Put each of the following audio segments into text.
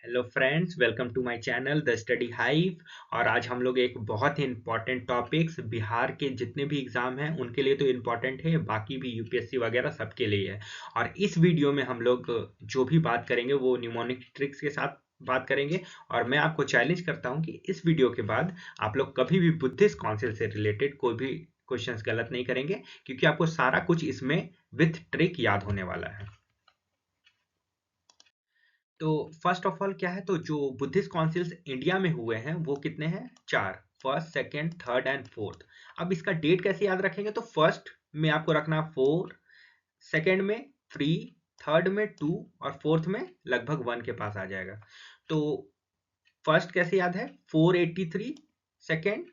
Hello friends, welcome to my channel the study hive. और आज हम लोग एक बहुत ही इम्पोर्टेंट टॉपिक्स बिहार के जितने भी एग्जाम हैं उनके लिए तो इम्पोर्टेंट है, बाकी भी यूपीएससी वगैरह सबके लिए है। और इस वीडियो में हम लोग जो भी बात करेंगे वो न्यूमोनिक ट्रिक्स के साथ बात करेंगे। और मैं आपको चैलेंज करता हूं कि इस वीडियो के बाद आप लोग कभी भी बुद्धिस्ट काउंसिल से रिलेटेड कोई भी क्वेश्चंस गलत नहीं करेंगे, क्योंकि आपको सारा कुछ इसमें विथ ट्रिक याद होने वाला है। तो फर्स्ट ऑफ ऑल क्या है, तो जो बुद्धिस्ट काउंसिल्स इंडिया में हुए हैं वो कितने हैं? चार। First, second, third and fourth. अब इसका डेट कैसे याद रखेंगे? तो फर्स्ट में आपको रखना 4, सेकंड में 3, थर्ड में 2 और फोर्थ में लगभग 1 के पास आ जाएगा। तो फर्स्ट कैसे याद है? 483, सेकंड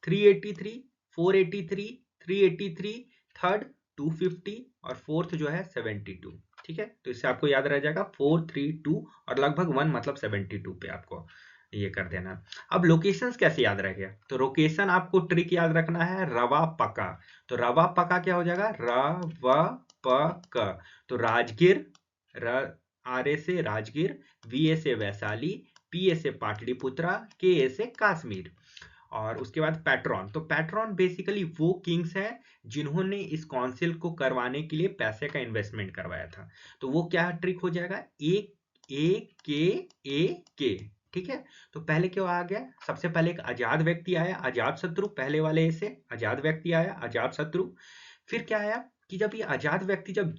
383, 483, 383, थर्ड 250 और फोर्थ जो है 72। ठीक है, तो इससे आपको याद रह जाएगा 432 और लगभग 1 मतलब 72 पे आपको ये कर देना। अब लोकेशंस कैसे याद रह गया? तो लोकेशन आपको ट्रिक याद रखना है रवा पका। तो रवा पका क्या हो जाएगा? रवा पक। तो राजगीर, र आर ए से राजगीर, वी ए से वैशाली, पी ए से पाटलिपुत्रा, के ए से कश्मीर। और उसके बाद पैट्रॉन। तो पैट्रॉन बेसिकली वो किंग्स हैं जिन्होंने इस काउंसिल को करवाने के लिए पैसे का इन्वेस्टमेंट करवाया था। तो वो क्या ट्रिक हो जाएगा? ए के। ठीक है, तो पहले क्या आ गया? सबसे पहले एक आजाद व्यक्ति आया, अजात शत्रु। पहले वाले से आजाद व्यक्ति आया, अजात शत्रु। फिर क्या आया कि जब ये आजाद व्यक्ति, जब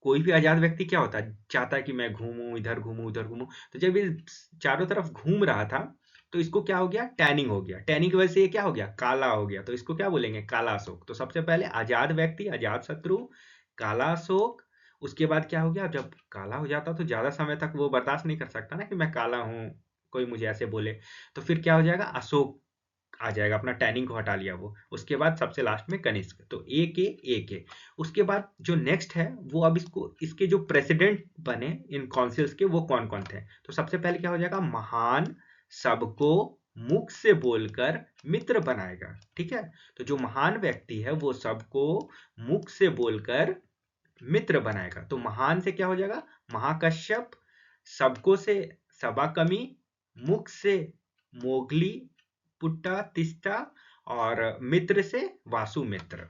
कोई भी आजाद व्यक्ति क्या होता है, चाहता है कि मैं घूमूं, इधर घूमूं, उधर घूमूं। तो जब ये चारों तरफ घूम रहा था तो इसको क्या हो गया? टैनिंग हो गया। टैनिंग की वजह से ये क्या हो गया? काला हो गया। तो इसको क्या बोलेंगे? काला अशोक। तो सबसे पहले आजाद व्यक्ति, आजाद शत्रु, काला अशोक। उसके बाद क्या हो गया? जब काला हो जाता तो ज्यादा समय तक वो बर्दाश्त नहीं कर सकता ना कि मैं काला हूं, कोई मुझे ऐसे बोले। तो फिर क्या हो जाएगा? अशोक आ जाएगा, अपना टैनिंग को हटा लिया वो। उसके बाद सबसे लास्ट में कनिष्क। तो ए के। उसके बाद जो नेक्स्ट है वो, अब इसको इसके जो प्रेसिडेंट बने इन काउंसिल्स के वो कौन कौन थे? तो सबसे पहले क्या हो जाएगा? महान सबको मुख से बोलकर मित्र बनाएगा। ठीक है, तो जो महान व्यक्ति है वो सबको मुख से बोलकर मित्र बनाएगा। तो महान से क्या हो जाएगा? महाकश्यप, सबको से सबाकमी, मुख से मोगली, पुट्टा तिस्टा और मित्र से वासुमित्र।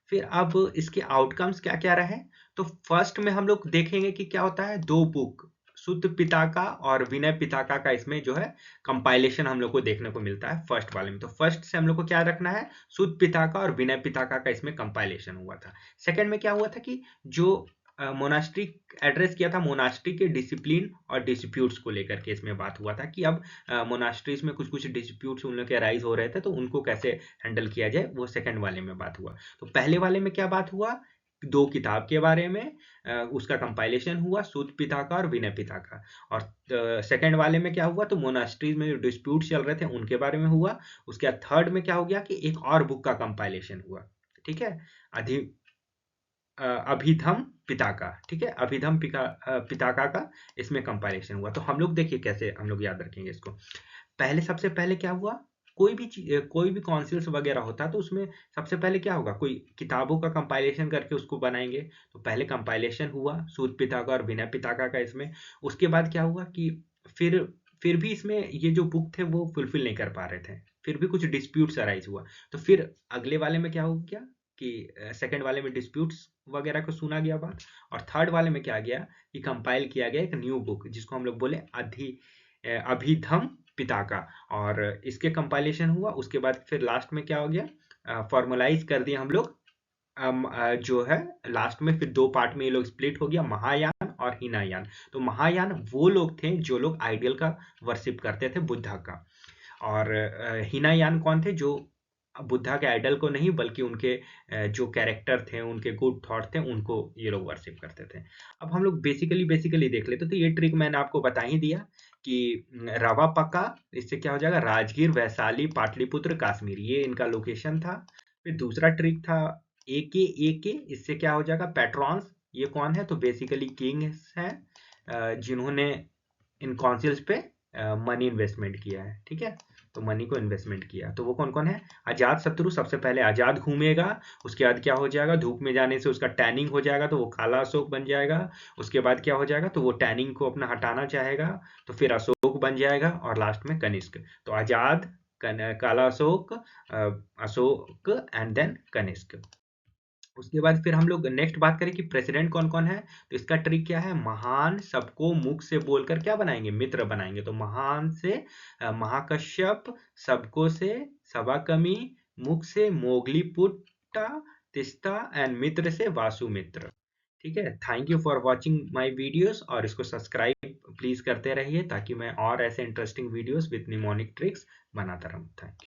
फिर अब इसके आउटकम्स क्या क्या रहे? तो फर्स्ट में हम लोग देखेंगे कि क्या होता है, दो बुक, शुद्ध पिताका और विनय पिताका का इसमें जो है कंपाइलेशन हम लोग को देखने को मिलता है फर्स्ट वाले में। तो फर्स्ट से हम लोग को क्या रखना है? शुद्ध पिताका और विनय पिताका का इसमें कंपाइलेशन हुआ था। सेकंड में क्या हुआ था कि जो मोनास्ट्री एड्रेस किया था, मोनास्ट्री के डिसिप्लिन और डिस्प्यूट्स को लेकर के इसमें बात हुआ था कि अब मोनास्ट्रीज में कुछ कुछ डिस्प्यूट्स उन लोग के राइज हो रहे थे, तो उनको कैसे हैंडल किया जाए, वो सेकंड वाले में बात हुआ। तो पहले वाले में क्या बात हुआ? दो किताब के बारे में, उसका कंपाइलेशन हुआ, शुद्ध पिता का और विनय पिता का। और सेकंड वाले में क्या हुआ? तो मोनास्ट्रीज में जो डिस्प्यूट चल रहे थे उनके बारे में हुआ। उसके बाद थर्ड में क्या हो गया कि एक और बुक का कंपाइलेशन हुआ। ठीक है, अधि अभिधम पिताका। ठीक है, अभिधम पिताका का इसमें कंपाइलेशन हुआ। तो हम लोग देखिए कैसे हम लोग याद रखेंगे इसको। पहले सबसे पहले क्या हुआ? कोई भी कोई भी काउंसिल्स वगैरह होता है तो उसमें सबसे पहले क्या होगा? कोई किताबों का कंपाइलेशन करके उसको बनाएंगे। तो पहले कंपाइलेशन हुआ सूत पिताका और विनय पिताका का इसमें। उसके बाद क्या हुआ कि फिर फिर भी इसमें ये जो बुक थे वो फुलफिल नहीं कर पा रहे थे, फिर भी कुछ डिस्प्यूट्स अराइज हुआ। तो फिर अगले वाले में क्या हो गया कि सेकंड वाले में डिस्प्यूट्स वगैरह को सुना गया बात। और थर्ड वाले में क्या गया कि कंपाइल किया गया एक न्यू बुक जिसको हम लोग बोले अभिधम पिता का। और इसके कंपाइलेशन हुआ। उसके बाद फिर लास्ट में क्या हो गया? फॉर्मलाइज कर दिया हम लोग। जो है लास्ट में फिर दो पार्ट में ये लोग स्प्लिट हो गया, महायान और हीनायान। तो महायान वो लोग थे जो लोग आइडियल का वर्शिप करते थे, बुद्धा का। और हीनायान कौन थे? जो बुद्धा के आइडल को नहीं बल्कि उनके जो कैरेक्टर थे, उनके गुड थॉट थे, उनको ये लोग वर्शिप करते थे। अब हम लोग बेसिकली बेसिकली देख लेते तो ये ट्रिक मैंने आपको बता ही दिया कि रवा पक्का, इससे क्या हो जाएगा? राजगीर, वैशाली, पाटलिपुत्र, कश्मीर, ये इनका लोकेशन था। फिर दूसरा ट्रिक था ए के। इससे क्या हो जाएगा? पैट्रॉन्स, ये कौन है? तो बेसिकली किंग्स हैं जिन्होंने इन काउंसिल्स पे मनी इन्वेस्टमेंट किया है। ठीक है, तो मनी को इन्वेस्टमेंट किया। तो वो कौन कौन है? अजात शत्रु सबसे पहले आजाद घूमेगा, उसके बाद क्या हो जाएगा, धूप में जाने से उसका टैनिंग हो जाएगा तो वो काला अशोक बन जाएगा। उसके बाद क्या हो जाएगा, तो वो टैनिंग को अपना हटाना चाहेगा तो फिर अशोक बन जाएगा, और लास्ट में कनिष्क। तो आजाद, काला अशोक, अशोक एंड देन कनिष्क। उसके बाद फिर हम लोग नेक्स्ट बात करें कि प्रेसिडेंट कौन कौन है। तो इसका ट्रिक क्या है, महान सबको मुख से बोलकर क्या बनाएंगे, मित्र बनाएंगे। तो महान से महाकश्यप, सबको से सवाकमी, मुख से मोगली पुट्टा तिस्ता एंड मित्र से वासुमित्र। ठीक है, thank you for watching my videos, और इसको सब्सक्राइब प्लीज करते रहिए ताकि मैं और ऐसे interesting videos with mnemonic tricks बनाता रहूं। Thank you.